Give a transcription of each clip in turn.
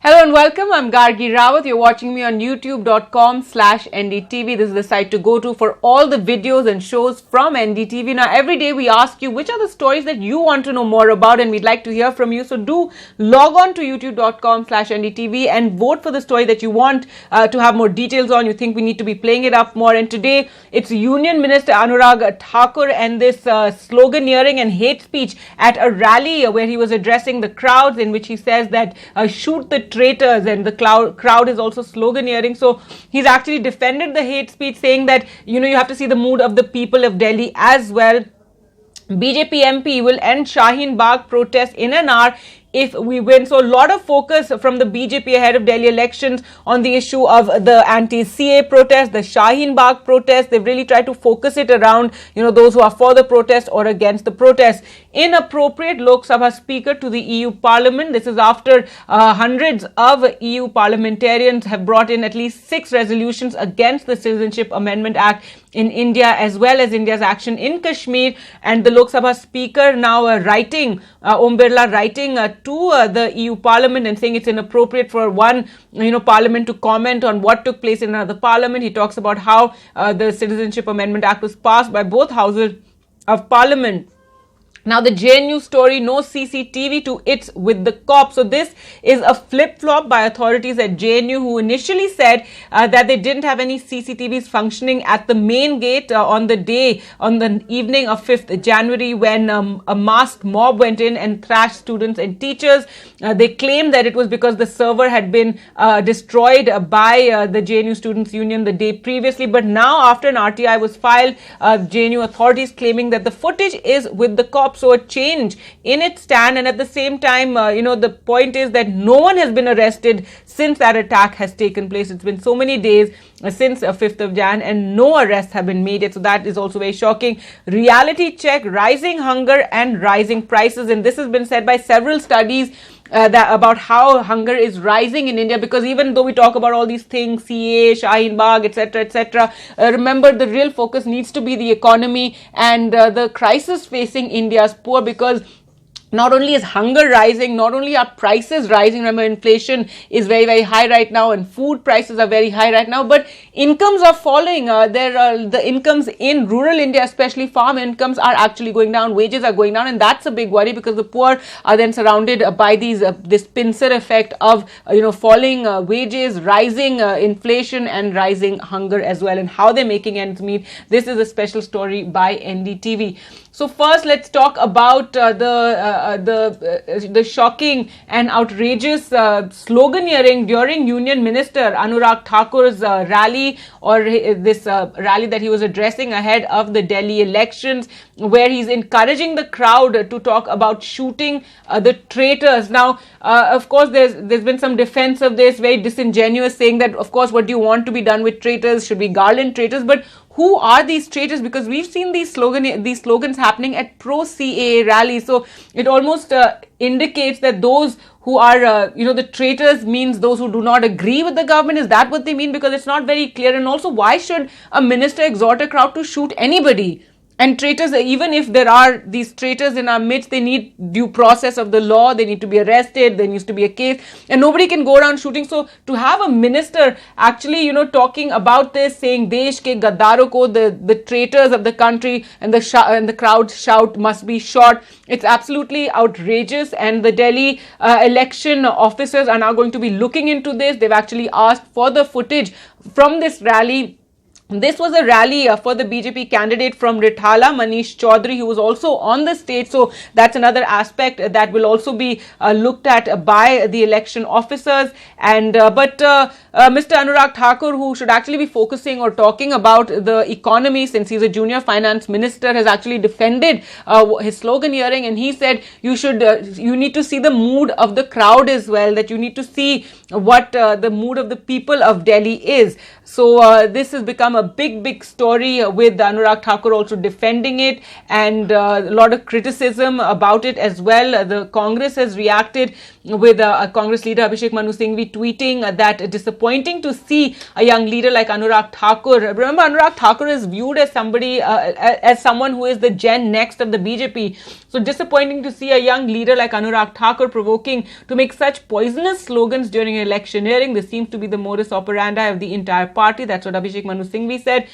Hello and welcome. I'm Gargi Rawat. You're watching me on youtube.com/NDTV. This is the site to go to for all the videos and shows from NDTV. Now, every day we ask you which are the stories that you want to know more about, and we'd like to hear from you. So do log on to youtube.com/NDTV and vote for the story that you want to have more details on. You think we need to be playing it up more. And today it's Union Minister Anurag Thakur and this sloganeering and hate speech at a rally where he was addressing the crowds, in which he says that shoot the traitors, and the crowd is also sloganeering. So he's actually defended the hate speech, saying that you have to see the mood of the people of Delhi as well. BJP MP will end Shaheen Bagh protest in an hour if we win. So a lot of focus from the BJP ahead of Delhi elections on the issue of the anti-CA protest, the Shaheen Bagh protest. They've really tried to focus it around, those who are for the protest or against the protest. Inappropriate Lok Sabha Speaker to the EU Parliament. This is after hundreds of EU parliamentarians have brought in at least 6 resolutions against the Citizenship Amendment Act in India, as well as India's action in Kashmir. And the Lok Sabha Speaker now writing, Om Birla writing to the EU Parliament and saying it's inappropriate for one, Parliament to comment on what took place in another Parliament. He talks about how the Citizenship Amendment Act was passed by both houses of Parliament. Now, the JNU story, no CCTV to it's with the cops. So this is a flip-flop by authorities at JNU, who initially said that they didn't have any CCTVs functioning at the main gate on the evening of 5th January when a masked mob went in and thrashed students and teachers. They claimed that it was because the server had been destroyed by the JNU Students' Union the day previously. But now, after an RTI was filed, JNU authorities claiming that the footage is with the cops. So a change in its stand, and at the same time, the point is that no one has been arrested since that attack has taken place. It's been so many days since 5th of Jan and no arrests have been made yet. So that is also very shocking. Reality check, rising hunger and rising prices. And this has been said by several studies about how hunger is rising in India, because even though we talk about all these things, CA, Shaheen Bagh, etc., remember the real focus needs to be the economy and the crisis facing India's poor, because not only is hunger rising, not only are prices rising. Remember, inflation is very, very high right now and food prices are very high right now, but incomes are falling. The incomes in rural India, especially farm incomes, are actually going down. Wages are going down, and that's a big worry, because the poor are then surrounded by this pincer effect of falling wages, rising inflation, and rising hunger as well, and how they're making ends meet. This is a special story by NDTV. So first, let's talk about the shocking and outrageous sloganeering during Union Minister Anurag Thakur's rally, or this rally that he was addressing ahead of the Delhi elections, where he's encouraging the crowd to talk about shooting the traitors. Now, of course, there's been some defense of this, very disingenuous, saying that, of course, what do you want to be done with traitors? Should we garland traitors? But who are these traitors? Because we've seen these slogans happening at pro-CAA rallies. So it almost indicates that those who are, the traitors means those who do not agree with the government. Is that what they mean? Because it's not very clear. And also, why should a minister exhort a crowd to shoot anybody? And traitors, even if there are these traitors in our midst, they need due process of the law. They need to be arrested. There needs to be a case, and nobody can go around shooting. So to have a minister actually, talking about this, saying "Desh ke gaddaro ko," the traitors of the country, and the crowd shout must be shot. It's absolutely outrageous, and the Delhi election officers are now going to be looking into this. They've actually asked for the footage from this rally. This was a rally for the BJP candidate from Rithala, Manish Chaudhary, who was also on the stage. So that's another aspect that will also be looked at by the election officers. And but Mr. Anurag Thakur, who should actually be focusing or talking about the economy, since he's a junior finance minister, has actually defended his sloganeering, and he said you need to see the mood of the crowd as well, that you need to see what the mood of the people of Delhi is. So this has become a big story, with Anurag Thakur also defending it, and a lot of criticism about it as well. The Congress has reacted with Congress leader Abhishek Manu Singhvi tweeting that disappointing to see a young leader like Anurag Thakur. Remember, Anurag Thakur is viewed as somebody, as someone who is the Gen Next of the BJP. So disappointing to see a young leader like Anurag Thakur provoking to make such poisonous slogans during electioneering. This seems to be the modus operandi of the entire party. That's what Abhishek Manu Singhvi said.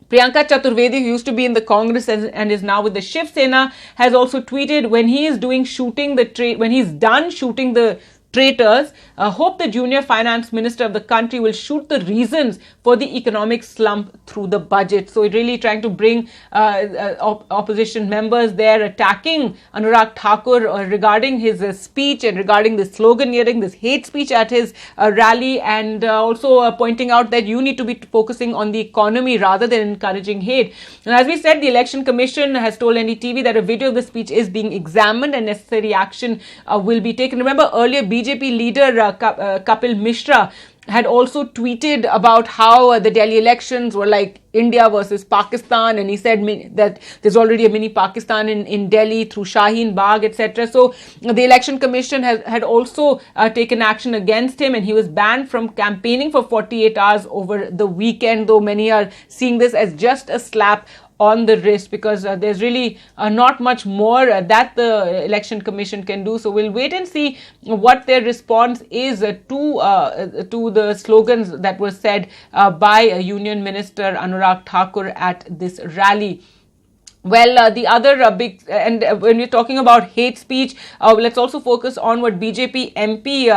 Priyanka Chaturvedi, who used to be in the Congress and is now with the Shiv Sena, has also tweeted when he is when he's done shooting the traitors, hope the junior finance minister of the country will shoot the reasons for the economic slump through the budget. So really trying to bring opposition members there attacking Anurag Thakur regarding his speech and regarding the sloganeering, this hate speech at his rally, and also pointing out that you need to be focusing on the economy rather than encouraging hate. And as we said, the Election Commission has told NDTV that a video of the speech is being examined and necessary action will be taken. Remember, earlier BJP leader Kapil Mishra had also tweeted about how the Delhi elections were like India versus Pakistan, and he said that there's already a mini Pakistan in Delhi through Shaheen Bagh, etc. So the Election Commission had also taken action against him, and he was banned from campaigning for 48 hours over the weekend, though many are seeing this as just a slap on the wrist, because there's really not much more that the Election Commission can do. So we'll wait and see what their response is to the slogans that were said by Union Minister Anurag Thakur at this rally. Well, the other big, and when we're talking about hate speech, let's also focus on what BJP MP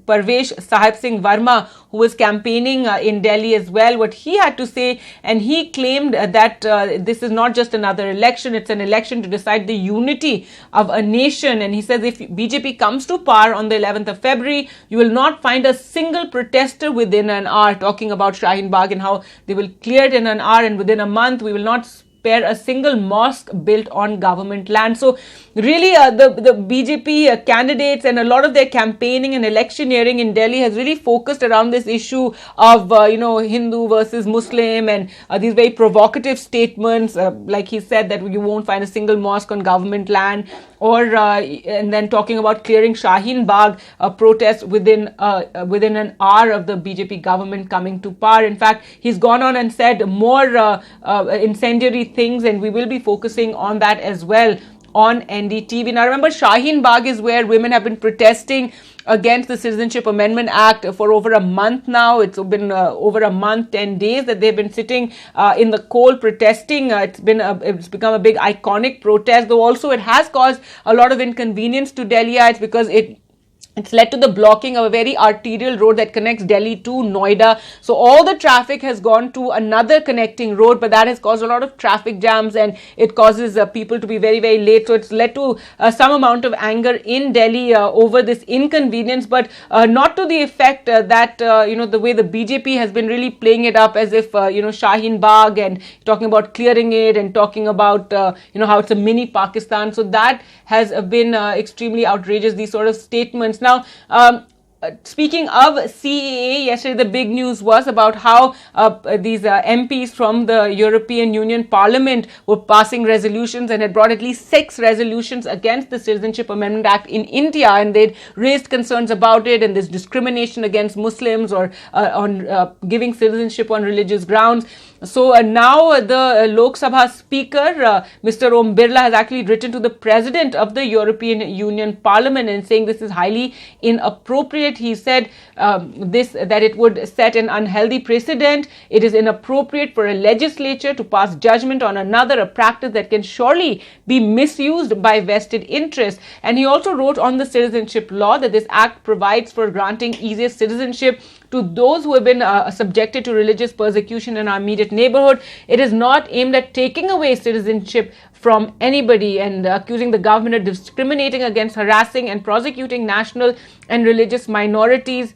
Parvesh Sahib Singh Verma, who was campaigning in Delhi as well, what he had to say. And he claimed that this is not just another election, it's an election to decide the unity of a nation. And he says if BJP comes to power on the 11th of February, you will not find a single protester within an hour, talking about Shaheen Bagh and how they will clear it in an hour, and within a month we will not spare a single mosque built on government land. So really the BJP candidates and a lot of their campaigning and electioneering in Delhi has really focused around this issue of Hindu versus Muslim, and these very provocative statements, like he said that you won't find a single mosque on government land, or and then talking about clearing Shaheen Bagh protests within an hour of the BJP government coming to power. In fact, he's gone on and said more incendiary things, and we will be focusing on that as well on NDTV. Now remember, Shaheen Bagh is where women have been protesting against the Citizenship Amendment Act for over a month now. It's been over a month, 10 days that they've been sitting in the cold protesting. It's become a big iconic protest, though also it has caused a lot of inconvenience to Delhiites, because it's led to the blocking of a very arterial road that connects Delhi to Noida. So all the traffic has gone to another connecting road, but that has caused a lot of traffic jams, and it causes people to be very, very late. So it's led to some amount of anger in Delhi over this inconvenience, but not to the effect that, the way the BJP has been really playing it up as if, Shaheen Bagh, and talking about clearing it and talking about, how it's a mini Pakistan. So that has been extremely outrageous, these sort of statements. Now, speaking of CAA, yesterday the big news was about how these MPs from the European Union Parliament were passing resolutions and had brought at least 6 resolutions against the Citizenship Amendment Act in India, and they'd raised concerns about it and this discrimination against Muslims, or on giving citizenship on religious grounds. So now the Lok Sabha Speaker, Mr. Om Birla, has actually written to the President of the European Union Parliament and saying this is highly inappropriate. He said that it would set an unhealthy precedent. It is inappropriate for a legislature to pass judgment on another, a practice that can surely be misused by vested interests. And he also wrote on the citizenship law that this act provides for granting easier citizenship to those who have been subjected to religious persecution in our immediate neighborhood. It is not aimed at taking away citizenship from anybody, and accusing the government of discriminating against, harassing and prosecuting national and religious minorities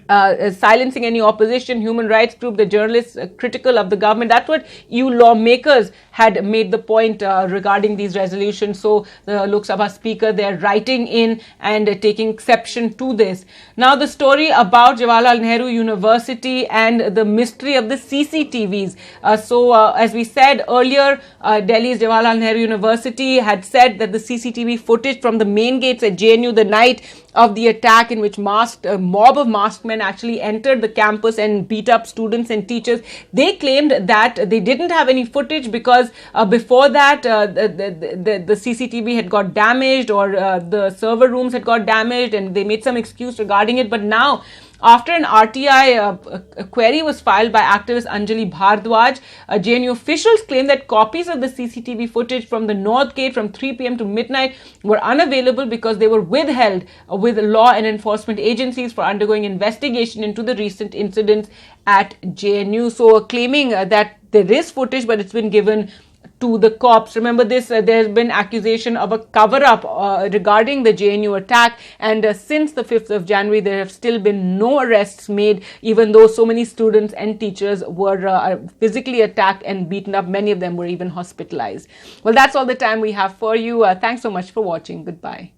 silencing any opposition, human rights group, the journalists critical of the government. That's what EU lawmakers had made the point regarding these resolutions. So the Lok Sabha speaker, they're writing in and taking exception to this. Now the story about Jawaharlal Nehru University and the mystery of the CCTVs. As we said earlier, Delhi's Jawaharlal Nehru University had said that the CCTV footage from the main gates at JNU the night of the attack, in which a mob of masked men actually entered the campus and beat up students and teachers. They claimed that they didn't have any footage because before that the CCTV had got damaged, or the server rooms had got damaged, and they made some excuse regarding it. But now, after an RTI query was filed by activist Anjali Bhardwaj, JNU officials claim that copies of the CCTV footage from the North Gate from 3 p.m. to midnight were unavailable because they were withheld with law and enforcement agencies for undergoing investigation into the recent incidents at JNU. So claiming that there is footage, but it's been given to the cops. Remember this, there's been accusation of a cover-up regarding the JNU attack, and since the 5th of January, there have still been no arrests made, even though so many students and teachers were physically attacked and beaten up. Many of them were even hospitalized. Well, that's all the time we have for you. Thanks so much for watching. Goodbye.